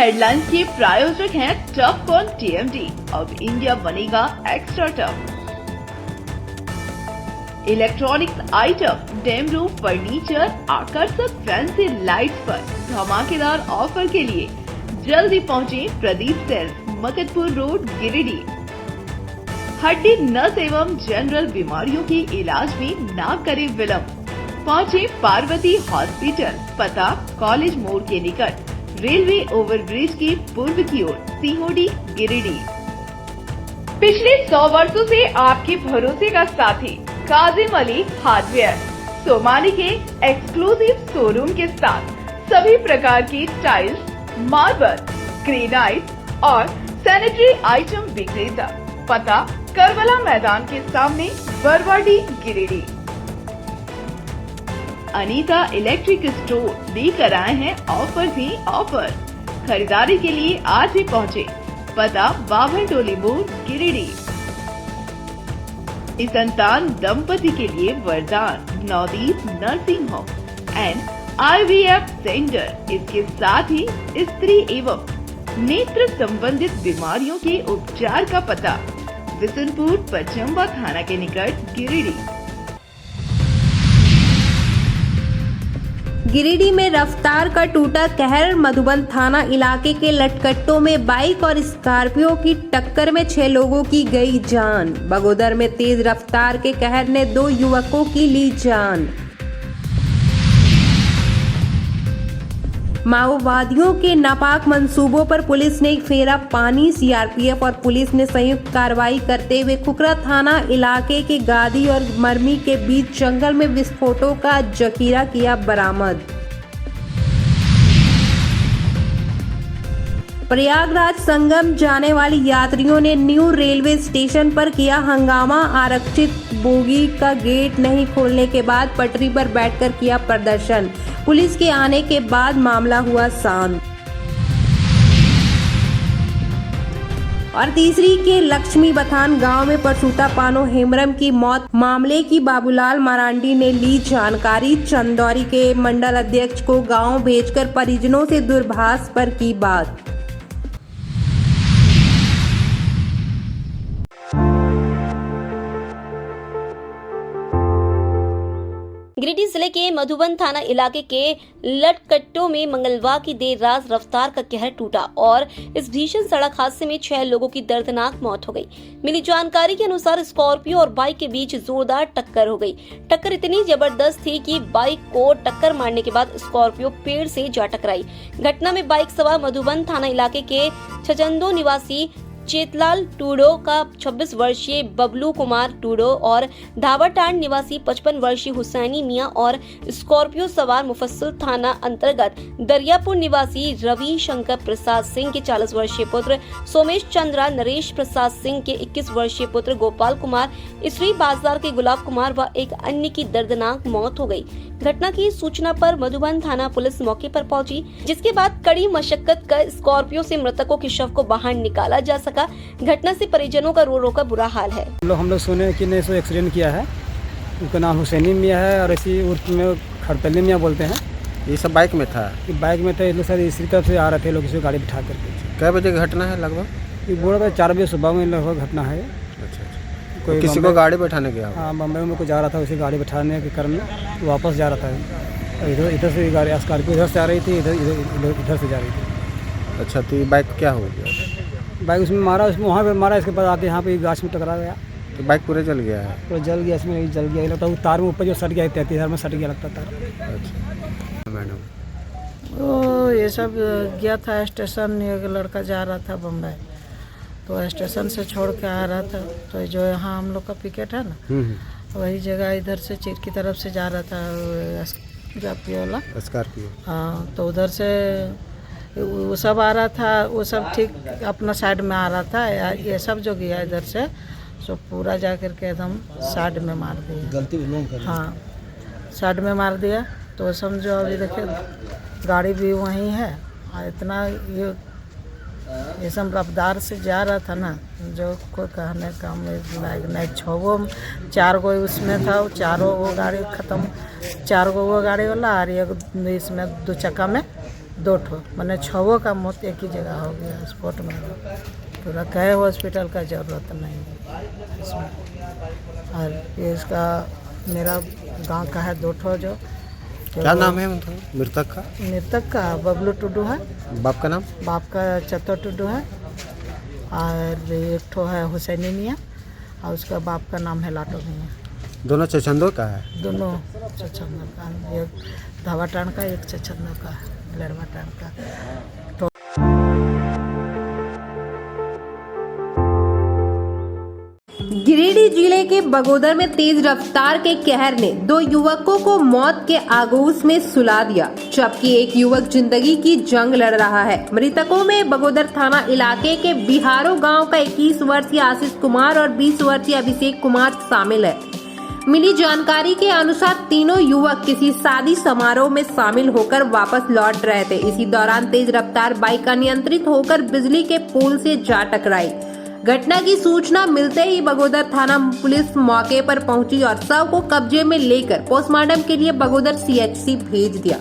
Headlines के प्रायोजक हैं टफ कॉन टीएमटी। अब इंडिया बनेगा extra tough. Electronics item, dam roof furniture, आकर्षक फैंसी लाइट्स पर धमाकेदार ऑफर के लिए जल्दी पहुंचे प्रदीप सेल्स, मकतपुर रोड, गिरिडीह। हड्डी, नस एवं जनरल बीमारियों के इलाज में ना करे विलंब। पहुंचे पार्वती हॉस्पिटल, पता कॉलेज मोड़ के निकट, रेलवे ओवरब्रिज के पूर्व की ओर, सीहोडी, गिरिडीह। पिछले 100 वर्षों से आपके भरोसे का साथी काजिम अली हार्डवेयर, सोमानी के एक्सक्लूसिव शोरूम के साथ सभी प्रकार की टाइल्स, मार्बल, ग्रेनाइट और सैनिटरी आइटम विक्रेता। पता करबला मैदान के सामने, बरवाडी, गिरिडीह। अनीता इलेक्ट्रिक स्टोर लेकर आए हैं ऑफर ही ऑफर। खरीदारी के लिए आज ही पहुंचे, पता बाभन टोली मोड़, गिरिडीह। इस संतान दंपति के लिए वरदान Navdeep nursing home and IVF centre. इसके साथ ही स्त्री एवं नेत्र संबंधित बीमारियों के उपचार का पता बिशनपुर, पचम्बा थाना के निकट, गिरिडीह। गिरिडीह में रफ्तार का टूटा कहर। मधुबन थाना इलाके के लटकट्टों में बाइक और स्कॉर्पियो की टक्कर में 6 लोगों की गई जान। बगोदर में तेज रफ्तार के कहर ने 2 युवकों की ली जान। माओवादियों के नापाक मंसूबों पर पुलिस ने फेरा पानी। सीआरपीएफ और पुलिस ने संयुक्त कार्रवाई करते हुए खुखरा थाना इलाके के गादी और मरमी के बीच जंगल में विस्फोटों का जखीरा किया बरामद। प्रयागराज संगम जाने वाली यात्रियों ने न्यू रेलवे स्टेशन पर किया हंगामा। आरक्षित बोगी का गेट नहीं खोलने के बाद पटरी पर बैठकर किया प्रदर्शन। पुलिस के आने के बाद मामला हुआ शांत। और तीसरी के लक्ष्मी बथान गांव में परसूता पानो हेमरम की मौत मामले की बाबूलाल मारांडी ने ली जानकारी। चंदौरी के मंडल अध्यक्ष को गांव भेजकर परिजनों से दूरभाष पर की बात। गिरिडीह जिले के मधुबन थाना इलाके के लटकट्टों में मंगलवार की देर रात रफ्तार का कहर टूटा और इस भीषण सड़क हादसे में 6 लोगों की दर्दनाक मौत हो गई। मिली जानकारी के अनुसार स्कॉर्पियो और बाइक के बीच जोरदार टक्कर हो गई। टक्कर इतनी जबरदस्त थी कि बाइक को टक्कर मारने के बाद स्कॉर्पियो पेड़ से जा टकराई। घटना में बाइक सवार मधुबन थाना इलाके के छचंदो निवासी चेतलाल टूडो का 26 वर्षीय बबलू कुमार टूडो और धावाटांड निवासी 55 वर्षीय हुसैनी मियां और स्कॉर्पियो सवार मुफस्सिल थाना अंतर्गत दरियापुर निवासी रवि शंकर प्रसाद सिंह के 40 वर्षीय पुत्र सोमेश चंद्रा, नरेश प्रसाद सिंह के 21 वर्षीय पुत्र गोपाल कुमार, इसरी बाजार के गुलाब कुमार व एक अन्य की दर्दनाक मौत हो गई। घटना की सूचना पर मधुबन थाना पुलिस मौके पर पहुंची, जिसके बाद कड़ी मशक्कत कर स्कॉर्पियो से मृतकों के शव को बाहर निकाला जा सका। घटना से परिजनों का रो रो का बुरा हाल है। हम लोग सुने कि ने सो एक्सीडेंट किया है। उनका नाम हुसैनी मियाँ है और इसी उर्फ में खड़तली मियाँ बोलते हैं। ये सब बाइक में था? बाइक में था। ये लोग सर इसी तरफ से आ रहे थे, लोग इसी गाड़ी बिठा करके। कै बजे की घटना है लगभग? ये बोल रहा था 4 बजे सुबह में लगभग घटना है। अच्छा। कोई किसी को गाड़ी बैठाने गया? हाँ, बम्बई में कोई जा रहा था, उसी गाड़ी बैठाने के कारण वापस जा रहा था। इधर से गाड़ी स्कॉर्पियो इधर से आ रही थी, इधर से जा रही थी। अच्छा, तो ये बाइक क्या हो गया? बाइक उसमें मारा, उसमें वहाँ पे मारा, इसके बाद आके यहाँ पे गाछ में टकरा गया। तो बाइक पूरे जल गया है? पूरा जल गया, इसमें जल गया लगता है। तार में ऊपर जो सट गया, 33,000 में सट गया लगता तार। अच्छा मैडम, वो ये सब गया था स्टेशन। एक लड़का जा रहा था बम्बई, तो स्टेशन से छोड़ के आ रहा था। तो जो यहाँ हम लोग का पिकेट है ना, वही जगह इधर से चीर की तरफ से जा रहा था स्कॉर्पियो। हाँ, तो उधर से वो सब आ रहा था। वो सब ठीक अपना साइड में आ रहा था। ये सब जो गया इधर से सो पूरा जा कर के एकदम साइड में मार दिया। गलती हाँ, साइड में मार दिया। तो समझो अभी देखिए गाड़ी भी वहीं है। इतना ये सब रफ्तार से जा रहा था ना, जो कोई कहने का नहीं। 4 गो उसमें था, चारों वो गाड़ी ख़त्म। 4 गो वो गाड़ी वाला और एक इसमें 2 चक्का में 2 ठो मैंने 6 का मौत एक ही जगह हो गया स्पॉट में। पूरा कहे हॉस्पिटल का ज़रूरत नहीं है इसमें। और ये इसका मेरा गांव का है 2 ठो जो क्या नाम है मतलब मृतक का? बबलू टुडू है, बाप का नाम? बाप का चतर टुडू है, और एक ठो है हुसैनी मियाँ, और उसका बाप का नाम है लाटो मियाँ। दोनों चचंदों का है? दोनों चचंदर का, एक धावाटान का, एक चचंदर का, लड़वाटान का। गिरिडीह जिले के बगोदर में तेज रफ्तार के कहर ने 2 युवकों को मौत के आगोश में सुला दिया, जबकि एक युवक जिंदगी की जंग लड़ रहा है। मृतकों में बगोदर थाना इलाके के बिहारो गांव का 21 वर्षीय आशीष कुमार और 20 वर्षीय अभिषेक कुमार शामिल है। मिली जानकारी के अनुसार तीनों युवक किसी शादी समारोह में शामिल होकर वापस लौट रहे थे। इसी दौरान तेज रफ्तार बाइक अनियंत्रित होकर बिजली के पोल से जा टकराई। घटना की सूचना मिलते ही बगोदर थाना पुलिस मौके पर पहुंची और शव को कब्जे में लेकर पोस्टमार्टम के लिए बगोदर CHC भेज दिया।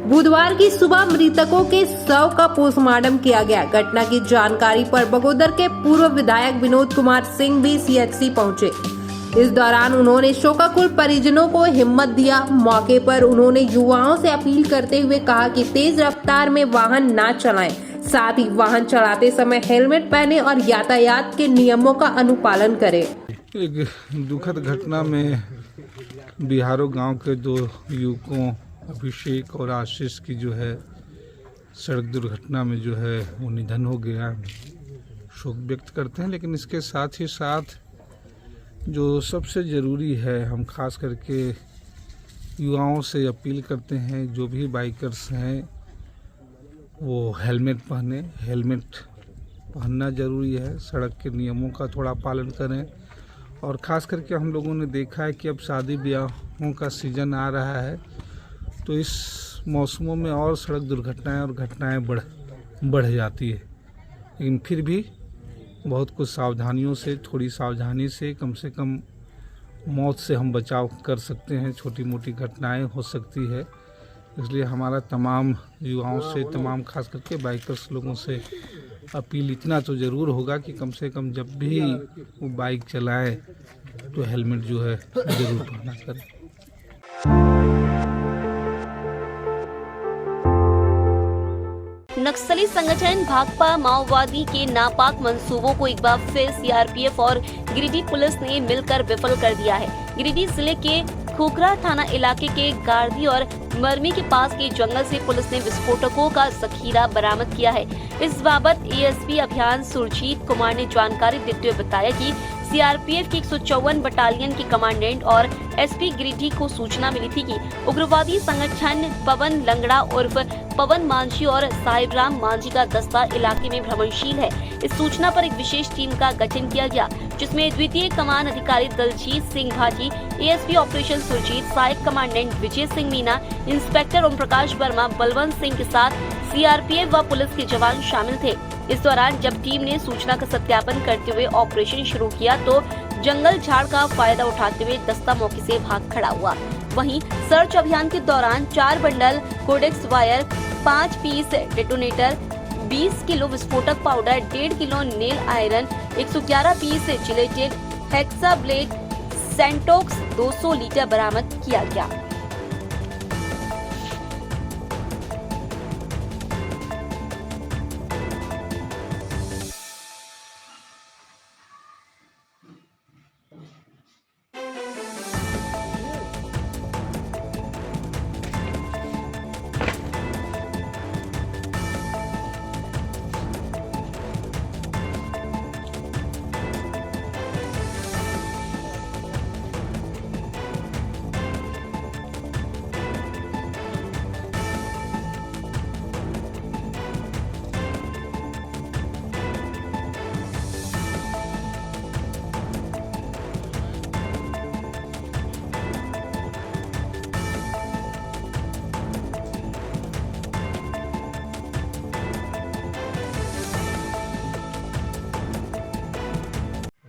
बुधवार की सुबह मृतकों के शव का पोस्टमार्टम किया गया। घटना की जानकारी पर बगोदर के पूर्व विधायक विनोद कुमार सिंह भी CHC पहुंचे। इस दौरान उन्होंने शोकाकुल परिजनों को हिम्मत दिया। मौके पर उन्होंने युवाओं से अपील करते हुए कहा कि तेज रफ्तार में वाहन न चलाएं, साथ ही वाहन चलाते समय हेलमेट पहने और यातायात के नियमों का अनुपालन करें। एक दुखद घटना में बिहारो गांव के 2 युवकों अभिषेक और आशीष की जो है सड़क दुर्घटना में जो है वो निधन हो गया। शोक व्यक्त करते हैं, लेकिन इसके साथ ही साथ जो सबसे ज़रूरी है, हम खास करके युवाओं से अपील करते हैं, जो भी बाइकर्स हैं वो हेलमेट पहने। हेलमेट पहनना ज़रूरी है, सड़क के नियमों का थोड़ा पालन करें। और ख़ास करके हम लोगों ने देखा है कि अब शादी ब्याहों का सीज़न आ रहा है, तो इस मौसमों में और सड़क दुर्घटनाएं और घटनाएं बढ़ जाती है। लेकिन फिर भी बहुत कुछ सावधानियों से, थोड़ी सावधानी से कम मौत से हम बचाव कर सकते हैं। छोटी मोटी घटनाएं हो सकती है, इसलिए हमारा तमाम युवाओं से, तमाम खास करके बाइकर्स लोगों से अपील इतना तो ज़रूर होगा कि कम से कम जब भी वो बाइक चलाएं तो हेलमेट जो है ज़रूर पहना करें। नक्सली संगठन भाकपा माओवादी के नापाक मंसूबों को एक बार फिर CRPF और गिरिडीह पुलिस ने मिलकर विफल कर दिया है। गिरिडीह जिले के खोखरा थाना इलाके के गार्दी और मरमी के पास के जंगल से पुलिस ने विस्फोटकों का जखीरा बरामद किया है। इस बाबत ASP अभियान सुरजीत कुमार ने जानकारी देते हुए बताया कि CRPF की 154 बटालियन के कमांडेंट और SP गिरिडीह को सूचना मिली थी कि उग्रवादी संगठन पवन लंगड़ा उर्फ पवन मांझी और साहिबराम मांझी का दस्ता इलाके में भ्रमणशील है। इस सूचना पर एक विशेष टीम का गठन किया गया, जिसमें द्वितीय कमान अधिकारी दलजीत सिंह भाटी, ASP ऑपरेशन सुरजीत, सहायक कमांडेंट विजय सिंह मीना, इंस्पेक्टर ओम प्रकाश वर्मा, बलवंत सिंह के साथ CRPF व पुलिस के जवान शामिल थे। इस दौरान जब टीम ने सूचना का सत्यापन करते हुए ऑपरेशन शुरू किया तो जंगल झाड़ का फायदा उठाते हुए दस्ता मौके से भाग खड़ा हुआ। वहीं सर्च अभियान के दौरान 4 bundle cordtex wire, 5 piece detonator, 20 kilo विस्फोटक powder, 1.5 kilo nail iron, 111 piece जिलेटेड हेक्सा ब्लेड, सेंटोक्स 200 लीटर बरामद किया गया।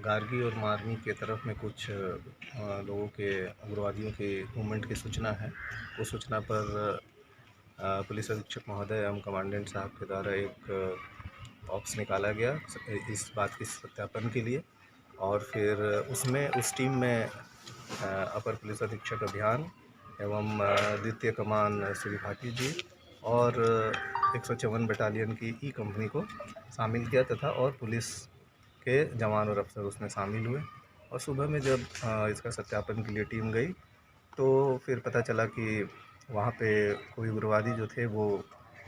गार्गी और मारनी के तरफ में कुछ लोगों के, उग्रवादियों के मूवमेंट की सूचना है। उस सूचना पर पुलिस अधीक्षक महोदय एवं कमांडेंट साहब के द्वारा एक बॉक्स निकाला गया इस बात के सत्यापन के लिए, और फिर उसमें उस टीम में अपर पुलिस अधीक्षक अभियान एवं द्वितीय कमान श्री भाटी जी और 154 बटालियन की ई कंपनी को शामिल किया तथा और पुलिस के जवान और अफसर उसमें शामिल हुए। और सुबह में जब इसका सत्यापन के लिए टीम गई तो फिर पता चला कि वहाँ पे कोई उग्रवादी जो थे वो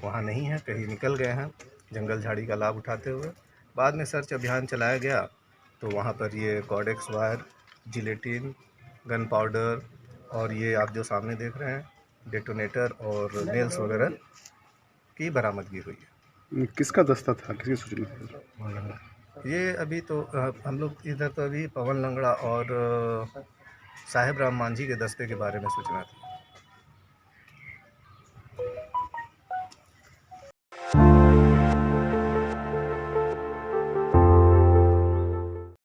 वहाँ नहीं है, कहीं निकल गए हैं जंगल झाड़ी का लाभ उठाते हुए। बाद में सर्च अभियान चलाया गया तो वहाँ पर ये Codex wire, gelatin, gun powder और ये आप जो सामने देख रहे हैं डेटोनेटर और नेल्स वगैरह की बरामदगी हुई है। किसका दस्ता था, किसकी सूचना? ये अभी तो हम लोग इधर तो अभी पवन लंगड़ा और साहेब राम मांझी के दस्ते के बारे में सूचना थी।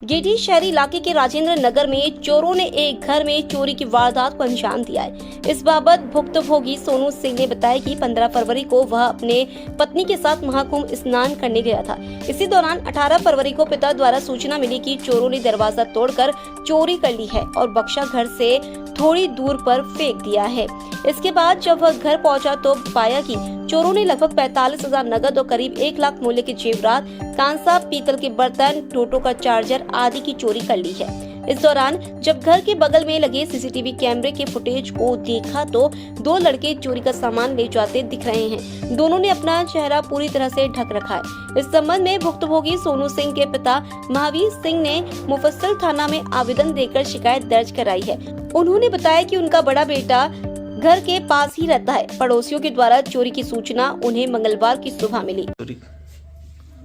गिरिडीह शहरी इलाके के राजेंद्र नगर में चोरों ने एक घर में चोरी की वारदात को अंजाम दिया है। इस बाबत भुक्तभोगी सोनू सिंह ने बताया कि 15 फरवरी को वह अपने पत्नी के साथ महाकुंभ स्नान करने गया था। इसी दौरान 18 फरवरी को पिता द्वारा सूचना मिली कि चोरों ने दरवाजा तोड़कर चोरी कर ली है और बक्सा घर से थोड़ी दूर पर फेंक दिया है। इसके बाद जब वह घर पहुंचा तो पाया कि चोरों ने लगभग 45,000 नगद और करीब 1 लाख मूल्य के जेवरात, कांसा, पीतल के बर्तन, टोटो का चार्जर आदि की चोरी कर ली है। इस दौरान जब घर के बगल में लगे सीसीटीवी कैमरे के फुटेज को देखा तो 2 लड़के चोरी का सामान ले जाते दिख रहे हैं। दोनों ने अपना चेहरा पूरी तरह से ढक रखा है। इस संबंध में भुक्तभोगी सोनू सिंह के पिता महावीर सिंह ने मुफस्सिल थाना में आवेदन देकर शिकायत दर्ज कराई है। उन्होंने बताया कि उनका बड़ा बेटा घर के पास ही रहता है। पड़ोसियों के द्वारा चोरी की सूचना उन्हें मंगलवार की सुबह मिली।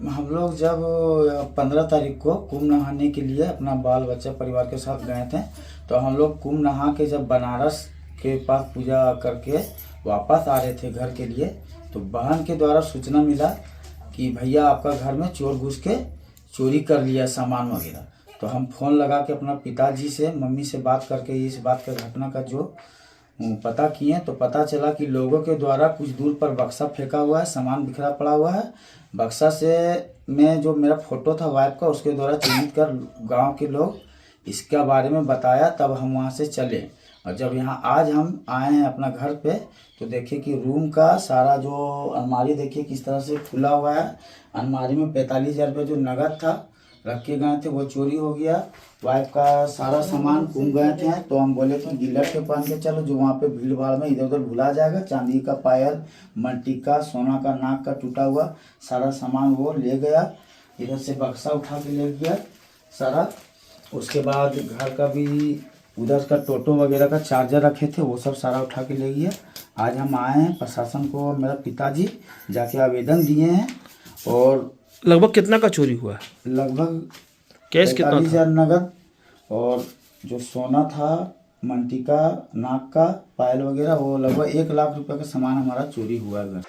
हम लोग जब 15 तारीख को कुंभ नहाने के लिए अपना बाल बच्चा परिवार के साथ गए थे, तो हम लोग कुंभ नहा के जब बनारस के पास पूजा करके वापस आ रहे थे घर के लिए, तो बहन के द्वारा सूचना मिला कि भैया आपका घर में चोर घुस के चोरी कर लिया सामान वगैरह। तो हम फ़ोन लगा के अपना पिताजी से, मम्मी से बात करके इस बात का घटना का जो पता किए तो पता चला कि लोगों के द्वारा कुछ दूर पर बक्सा फेंका हुआ है, सामान बिखरा पड़ा हुआ है। बक्सा से में जो मेरा फोटो था वाइफ का, उसके द्वारा चिन्हित कर गांव के लोग इसके बारे में बताया, तब हम वहां से चले। और जब यहाँ आज हम आए हैं अपना घर पे तो देखिए कि रूम का सारा जो अलमारी देखिए किस तरह से खुला हुआ है। अलमारी में 45,000 रुपये जो नगद था रख के गए थे वो चोरी हो गया। वाइफ का सारा सामान घूम गए थे, तो हम बोले कि डीलर के पास के चलो जो वहाँ पे भीड़ भाड़ में इधर उधर भुला जाएगा। चांदी का पायल, मल्टीका, सोना का नाक का टूटा हुआ सारा सामान वो ले गया। इधर से बक्सा उठा के ले गया सारा। उसके बाद घर का भी उधर का टोटो वगैरह का चार्जर रखे थे वो सब सारा उठा के ले गया। आज हम आए हैं प्रशासन को, मेरा पिताजी जाके आवेदन दिए हैं। और लगभग कितना का चोरी हुआ है? लगभग कैश कितना था? 45,000 नगद और जो सोना था, मंटिका, नाक का पायल वगैरह, वो लगभग 1 लाख रुपए का सामान हमारा चोरी हुआ है।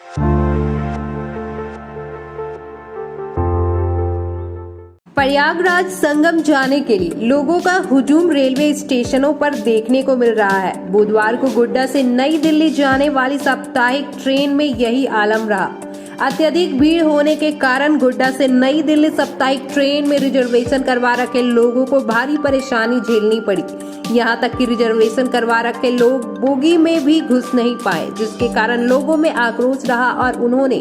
प्रयागराज संगम जाने के लिए लोगों का हुजूम रेलवे स्टेशनों पर देखने को मिल रहा है। बुधवार को गोड्डा से नई दिल्ली जाने वाली साप्ताहिक ट्रेन में यही आलम रहा। अत्यधिक भीड़ होने के कारण गोड्डा से नई दिल्ली साप्ताहिक ट्रेन में रिजर्वेशन करवा रखे लोगों को भारी परेशानी झेलनी पड़ी। यहां तक कि रिजर्वेशन करवा रखे लोग बोगी में भी घुस नहीं पाए, जिसके कारण लोगों में आक्रोश रहा और उन्होंने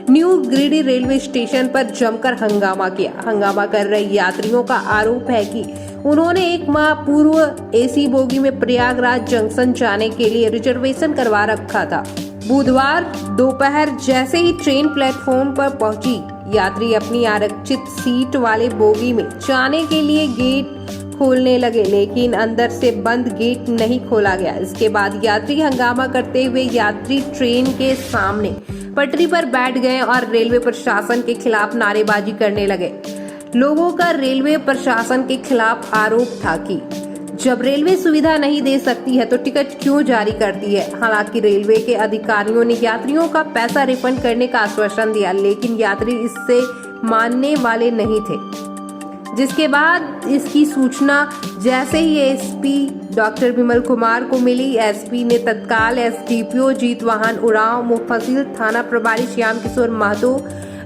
न्यू गिरिडीह रेलवे स्टेशन पर जमकर हंगामा किया। हंगामा कर रहे यात्रियों का आरोप है कि उन्होंने 1 माह पूर्व एसी बोगी में प्रयागराज जंक्शन जाने के लिए रिजर्वेशन करवा रखा था। बुधवार दोपहर जैसे ही ट्रेन प्लेटफॉर्म पर पहुंची, यात्री अपनी आरक्षित सीट वाले बोगी में जाने के लिए गेट खोलने लगे, लेकिन अंदर से बंद गेट नहीं खोला गया। इसके बाद यात्री हंगामा करते हुए यात्री ट्रेन के सामने पटरी पर बैठ गए और रेलवे प्रशासन के खिलाफ नारेबाजी करने लगे। लोगों का रेलवे प्रशासन के खिलाफ आरोप था कि जब रेलवे सुविधा नहीं दे सकती है तो टिकट क्यों जारी करती है। हालांकि रेलवे के अधिकारियों ने यात्रियों का पैसा रिफंड करने का आश्वासन दिया, लेकिन यात्री इससे मानने वाले नहीं थे, जिसके बाद इसकी सूचना जैसे ही एसपी डॉक्टर विमल कुमार को मिली, एसपी ने तत्काल एसडीपीओ जीतवाहन उरांव, मुफस्सिल थाना प्रभारी श्याम किशोर महतो,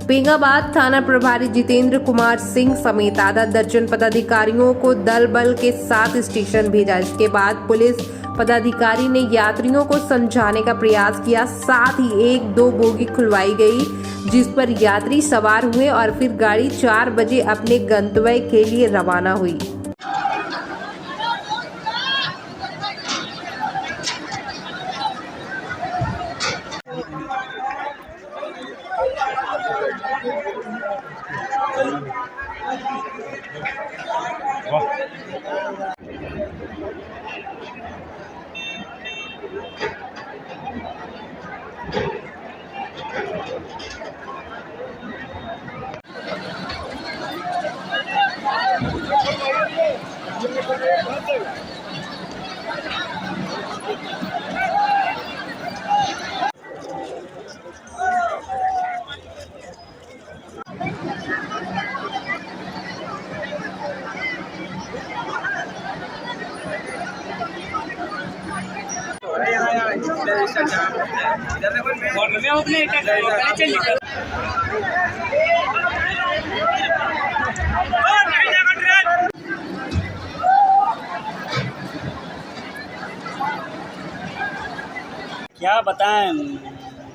बेंगाबाद थाना प्रभारी जितेंद्र कुमार सिंह समेत आधा दर्जन पदाधिकारियों को दल बल के साथ स्टेशन भेजा। इसके बाद पुलिस पदाधिकारी ने यात्रियों को समझाने का प्रयास किया, साथ ही 1-2 बोगी खुलवाई गई जिस पर यात्री सवार हुए और फिर गाड़ी 4 बजे अपने गंतव्य के लिए रवाना हुई। क्या बताएं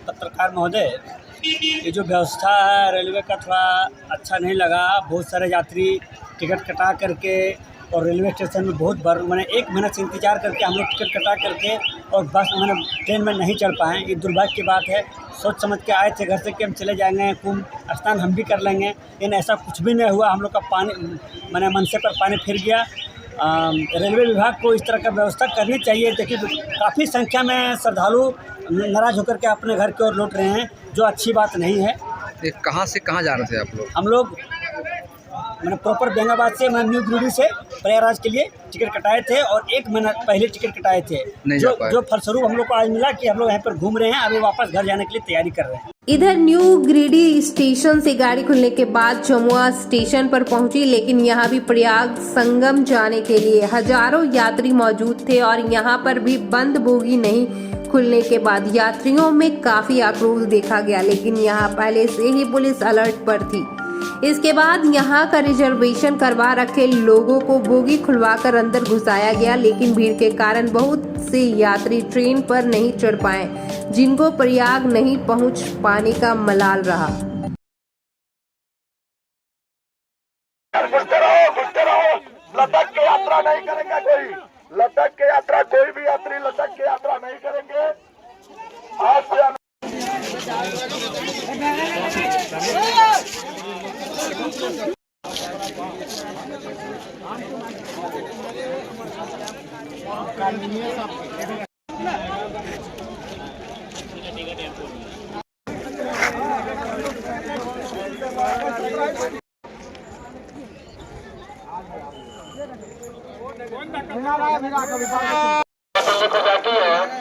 पत्रकार महोदय, ये जो व्यवस्था है रेलवे का थोड़ा अच्छा नहीं लगा। बहुत सारे यात्री टिकट कटा करके और रेलवे स्टेशन में बहुत बार मैंने 1 महीना से इंतज़ार करके हम लोग टिकट कटा करके और बस मैंने ट्रेन में नहीं चढ़ पाए। ये दुर्भाग्य की बात है। सोच समझ के आए थे घर से कि हम चले जाएंगे, कुंभ स्नान हम भी कर लेंगे, लेकिन ऐसा कुछ भी नहीं हुआ। हम लोग का पानी मैंने मनसे पर पानी फिर गया। रेलवे विभाग को इस तरह का व्यवस्था करनी चाहिए। देखिए काफ़ी संख्या में श्रद्धालु नाराज़ होकर के अपने घर की ओर लौट रहे हैं, जो अच्छी बात नहीं है। कहाँ से कहाँ जा रहे थे आप लोग? हम लोग मैंने प्रॉपर बेंगाबाद से मैं न्यू गिरिडीह से प्रयागराज के लिए टिकट कटाए थे और 1 महीना पहले टिकट कटाए थे, जो फलस्वरूप हम लोग को आज मिला कि हम लोग यहाँ पर घूम रहे हैं, अभी वापस घर जाने के लिए तैयारी कर रहे हैं। इधर न्यू गिरिडीह स्टेशन से गाड़ी खुलने के बाद जमुआ स्टेशन पर पहुंची, लेकिन यहां भी प्रयाग संगम जाने के लिए हजारों यात्री मौजूद थे और यहां पर भी बंद बोगी नहीं खुलने के बाद यात्रियों में काफी आक्रोश देखा गया। लेकिन यहां पहले से ही पुलिस अलर्ट पर थी। इसके बाद यहां का रिजर्वेशन करवा रखे लोगों को बोगी खुलवाकर अंदर घुसाया गया, लेकिन भीड़ के कारण बहुत से यात्री ट्रेन पर नहीं चढ़ पाए, जिनको प्रयाग नहीं पहुंच पाने का मलाल रहा। लद्दाख की यात्रा नहीं करेंगे कोई, लद्दाख की यात्रा कोई भी यात्री लद्दाख की यात्रा नहीं करेंगे। आज से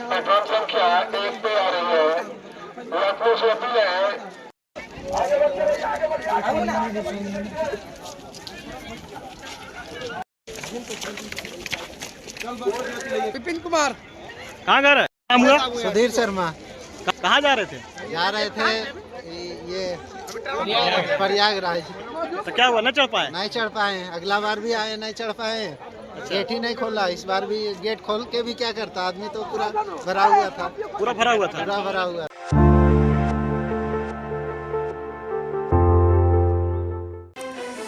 पेट्रोल संख्या 1 पे आ रही है, यात्रियों से अपील है विपिन कुमार। कहाँ जा रहे हैं? सुधीर शर्मा। कहाँ जा रहे थे? जा रहे थे ये प्रयागराज। तो क्या हुआ, न चढ़ पाए? नहीं चढ़ पाए, अगला बार भी आए नहीं चढ़ पाए। गेट ही नहीं खोला, इस बार भी गेट खोल के भी क्या करता, आदमी तो पूरा भरा हुआ था। पूरा भरा हुआ था? पूरा भरा हुआ।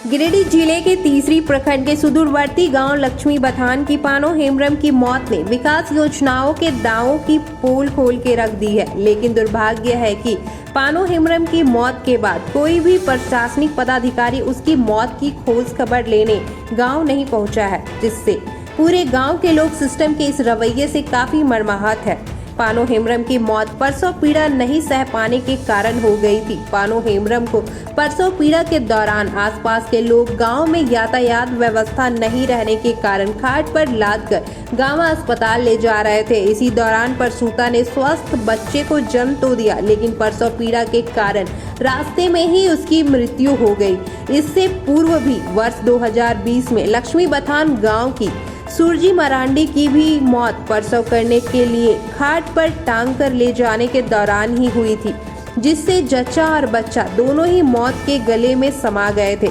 गिरिडीह जिले के तीसरी प्रखंड के सुदूरवर्ती गांव लक्ष्मी बथान की पानो हेम्ब्रम की मौत ने विकास योजनाओं के दावों की पोल खोल के रख दी है। लेकिन दुर्भाग्य है कि पानो हेम्ब्रम की मौत के बाद कोई भी प्रशासनिक पदाधिकारी उसकी मौत की खोज खबर लेने गांव नहीं पहुंचा है, जिससे पूरे गांव के लोग सिस्टम के इस रवैये से काफी मर्माहत है। पानो हेम्ब्रम की मौत प्रसव पीड़ा नहीं सह पाने के कारण हो गई थी। पानो हेम्ब्रम को प्रसव पीड़ा के दौरान आसपास के लोग गांव में यातायात व्यवस्था नहीं रहने के कारण खाट पर लादकर गांव अस्पताल ले जा रहे थे। इसी दौरान प्रसूता ने स्वस्थ बच्चे को जन्म तो दिया, लेकिन प्रसव पीड़ा के कारण रास्ते में ही उसकी मृत्यु हो गई। इससे पूर्व भी वर्ष 2020 में लक्ष्मी बथान गांव की सुरजी मरांडी की भी मौत प्रसव करने के लिए खाट पर टांग कर ले जाने के दौरान ही हुई थी, जिससे जच्चा और बच्चा दोनों ही मौत के गले में समा गए थे।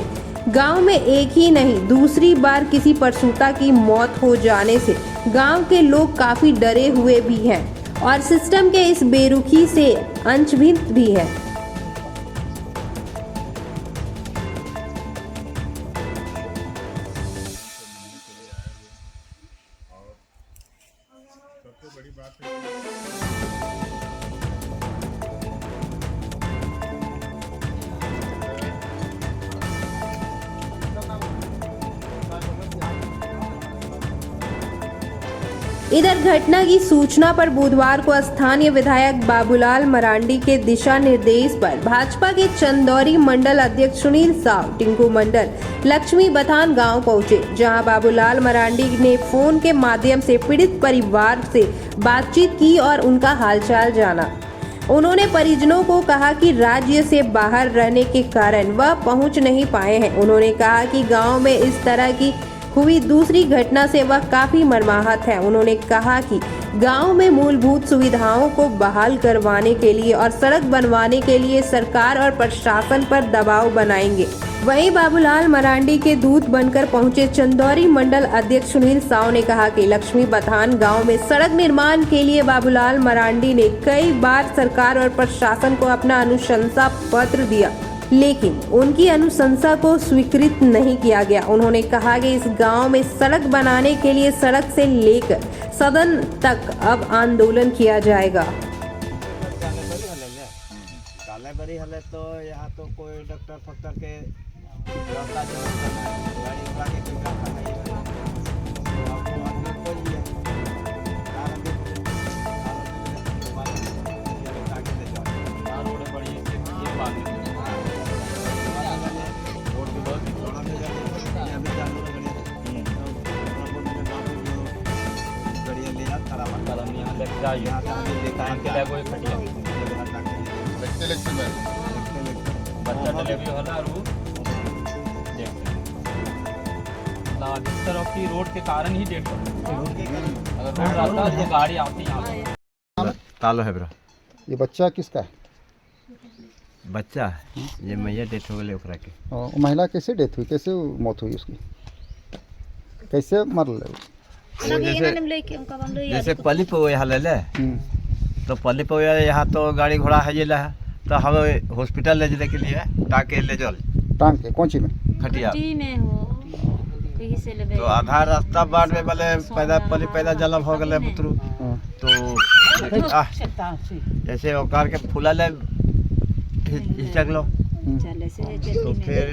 गांव में एक ही नहीं दूसरी बार किसी प्रसूता की मौत हो जाने से गांव के लोग काफी डरे हुए भी हैं और सिस्टम के इस बेरुखी से अनभिज्ञ भी है। इधर घटना की सूचना पर बुधवार को स्थानीय विधायक बाबूलाल मरांडी के दिशा निर्देश पर भाजपा के चंदौरी मंडल अध्यक्ष सुनील साव टिंकू मंडल लक्ष्मी बथान गांव पहुंचे, जहां बाबूलाल मरांडी ने फोन के माध्यम से पीड़ित परिवार से बातचीत की और उनका हालचाल जाना। उन्होंने परिजनों को कहा कि राज्य से बाहर रहने के कारण वह पहुंच नहीं पाए हैं। उन्होंने कहा कि गाँव में इस तरह की हुई दूसरी घटना से वह काफी मर्माहत है। उन्होंने कहा कि गांव में मूलभूत सुविधाओं को बहाल करवाने के लिए और सड़क बनवाने के लिए सरकार और प्रशासन पर दबाव बनाएंगे। वहीं बाबूलाल मरांडी के दूत बनकर पहुंचे चंदौरी मंडल अध्यक्ष सुनील साव ने कहा कि लक्ष्मी बथान गांव में सड़क निर्माण के लिए बाबूलाल मरांडी ने कई बार सरकार और प्रशासन को अपना अनुशंसा पत्र दिया, लेकिन उनकी अनुशंसा को स्वीकृत नहीं किया गया। उन्होंने कहा कि इस गांव में सड़क बनाने के लिए सड़क से लेकर सदन तक अब आंदोलन किया जाएगा। तो यहाँ तो कोई डॉक्टर फक्टर के रास्ता जो गाड़ी उड़ा के कोई रास्ता नहीं है, तो आपको आदमी कोई है रोड बड़ी ये बात बच्चा डिलीवरी वाला अधिकतर आपकी रोड के कारण ही डेट अगर रोड रहता तो गाड़ी आती यहाँ। तालो है ब्रो। ये बच्चा किसका है? बच्चा ये मैया डेथ हो गई ओकरा के। और महिला कैसे डेथ हुई, कैसे मौत हुई उसकी, कैसे मरल? जैसे पली पे यहाँ ले तो पली पे यहाँ तो गाड़ी घोड़ा है जेला है, तो हम हॉस्पिटल ले जाने के लिए टाँके ले चल टांग के कौन ची में खटिया तो आधा रास्ता बाद में बोले पैदा जलब हो गए बुतरू, तो जैसे ओकार के फूला ले हिचक लो तो फिर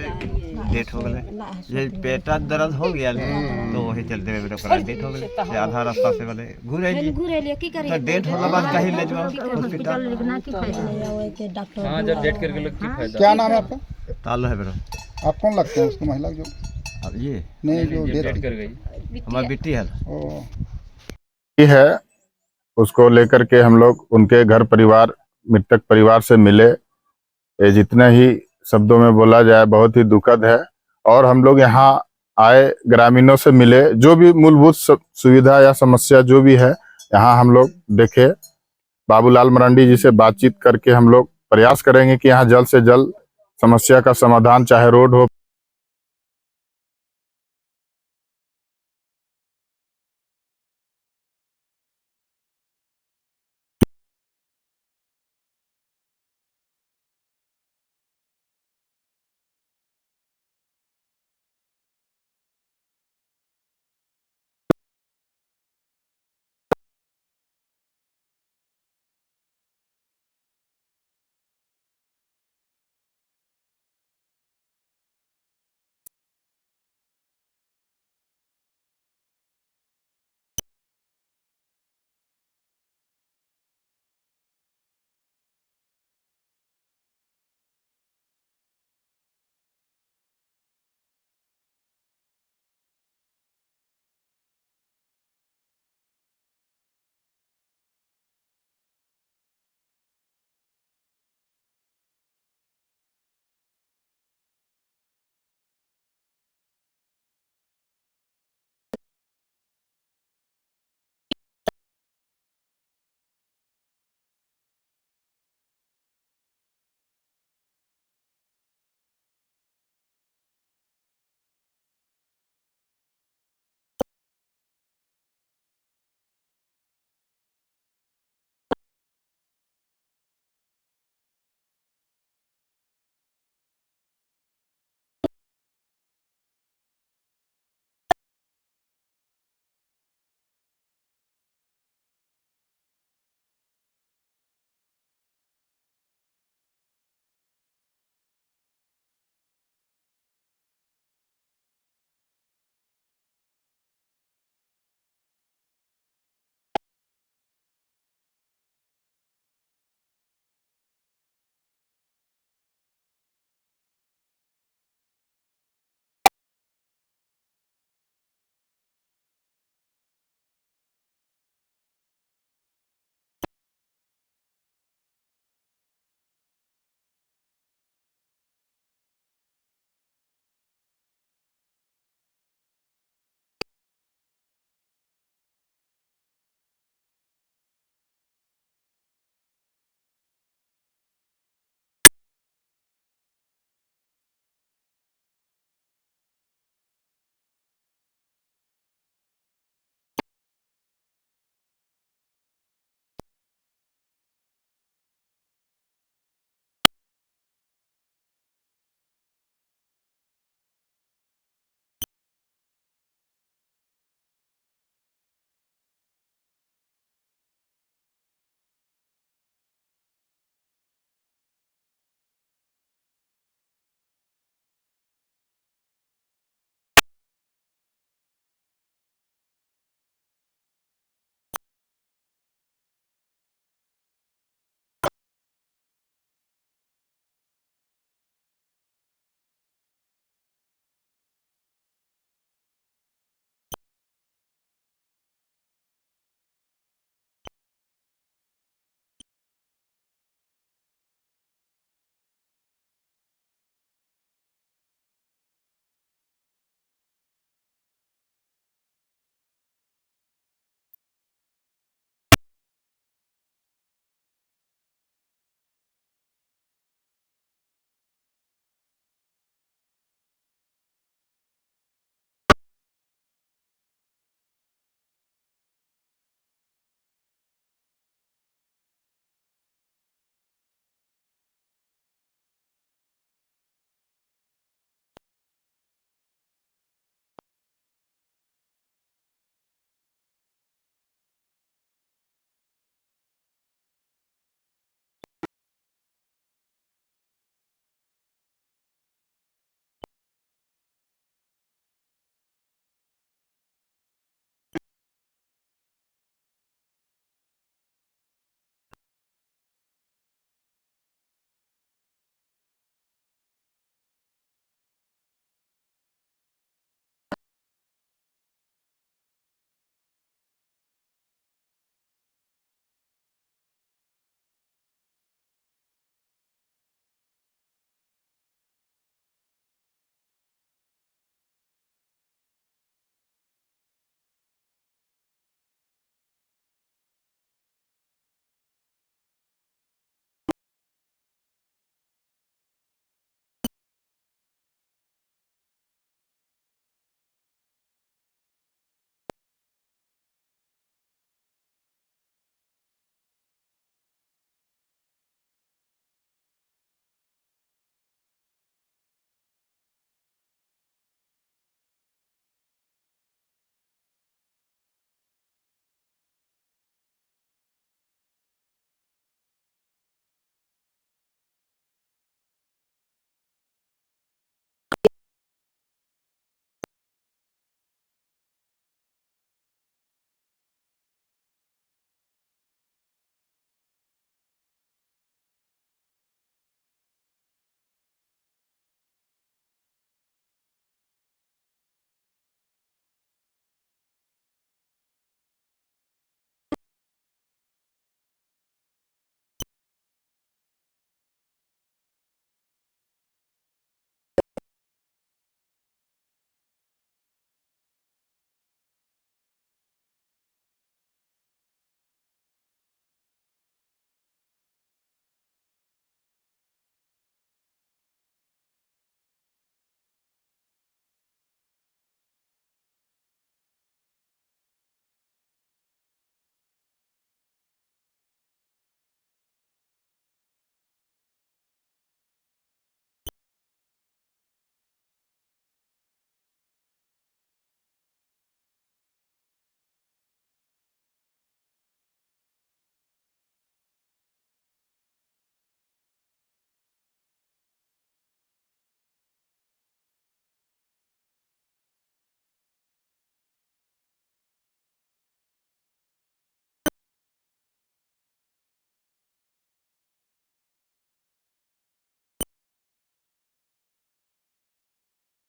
डेट हो गए। ये पेटा दर्द हो गया तो वही चलते हुए डेट हो गए। आधा रास्ता से बोले घूरे तो डेट होगा बाद कहीं ले जाओ हॉस्पिटल। हाँ जब डेट करके लोग की फायदा। क्या नाम है आपका? तालो है ब्रो। आप कौन लगते हैं उसको महिला जो? अब ये नहीं जो डेट कर गई हमारी बेटी है। ये है उसको लेकर के हम लोग उनके घर परिवार मृतक परिवार से मिले। ये जितना ही शब्दों में बोला जाए बहुत ही दुखद है। और हम लोग यहाँ आए ग्रामीणों से मिले, जो भी मूलभूत सुविधा या समस्या जो भी है यहाँ हम लोग देखे। बाबूलाल मरांडी जी से बातचीत करके हम लोग प्रयास करेंगे कि यहाँ जल्द से जल्द समस्या का समाधान, चाहे रोड हो